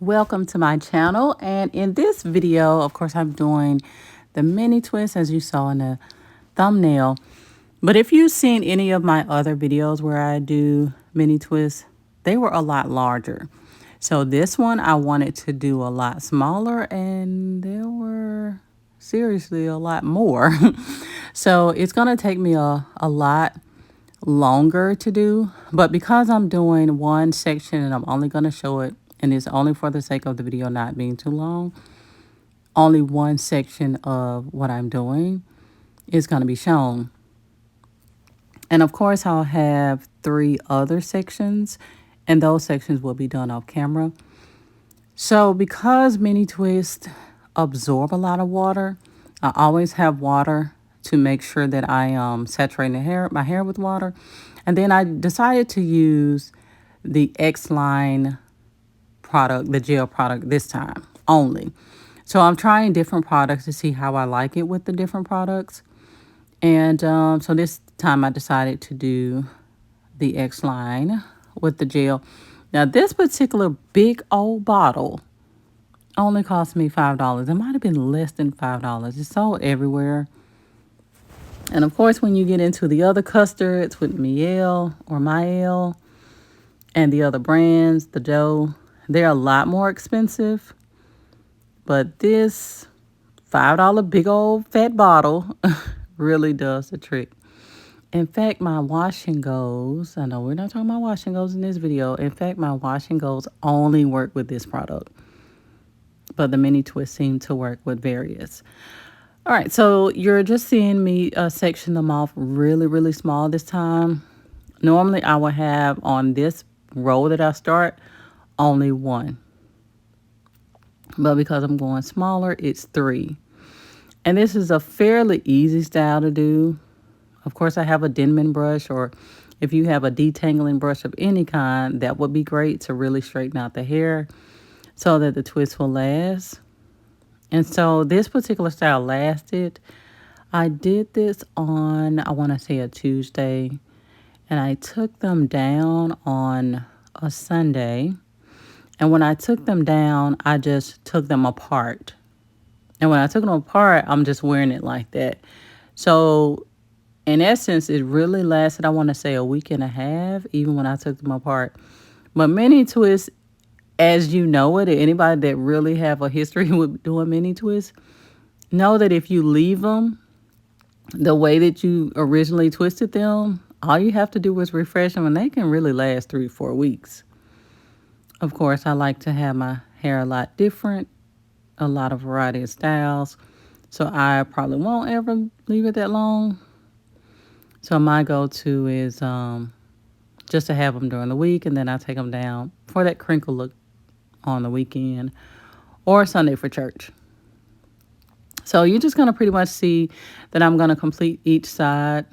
Welcome to my channel, and in this video, of course, I'm doing the mini twist as you saw in the thumbnail. But if you've seen any of my other videos where I do mini twists, they were a lot larger. So this one I wanted to do a lot smaller, and there were seriously a lot more. So it's going to take me a lot longer to do, but because I'm doing one section and I'm only going to show it, and it's only for the sake of the video not being too long, only one section of what I'm doing is going to be shown. And of course I'll have 3 other sections, and those sections will be done off camera. So because mini twists absorb a lot of water, I always have water to make sure that I saturate my hair with water. And then I decided to use the X-Line product, the gel product this time only. So I'm trying different products to see how I like it with the different products. And so this time I decided to do the X-Line with the gel. Now this particular big old bottle only cost me $5. It might have been less than $5. It's sold everywhere. And of course, when you get into the other custards with Mielle or Mielle and the other brands, the dough, they're a lot more expensive. But this $5 big old fat bottle really does the trick. In fact, my wash and goes, I know we're not talking about wash and goes in this video. In fact, my wash and goes only work with this product. But the mini twist seem to work with various. All right, so you're just seeing me section them off really, really small this time. Normally, I would have on this row that I start only 1. But because I'm going smaller, it's 3. And this is a fairly easy style to do. Of course, I have a Denman brush, or if you have a detangling brush of any kind, that would be great to really straighten out the hair so that the twist will last. And so this particular style lasted. I did this on, I want to say a Tuesday, and I took them down on a Sunday. And when I took them down, I just took them apart. And when I took them apart, I'm just wearing it like that. So in essence, it really lasted, I want to say, a week and a half, even when I took them apart. But mini twists, as you know it, anybody that really have a history with doing mini twists, know that if you leave them the way that you originally twisted them, all you have to do is refresh them, and they can really last 3 or 4 weeks. Of course, I like to have my hair a lot different, a lot of variety of styles, so I probably won't ever leave it that long. So my go-to is just to have them during the week, and then I take them down for that crinkle look on the weekend or Sunday for church. So you're just going to pretty much see that I'm going to complete each side.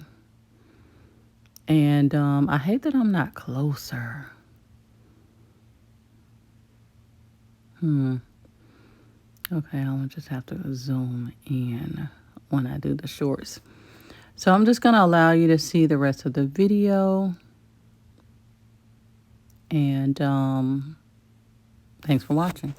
And I hate that I'm not closer. Okay, I'll just have to zoom in when I do the shorts. So I'm just going to allow you to see the rest of the video. And thanks for watching.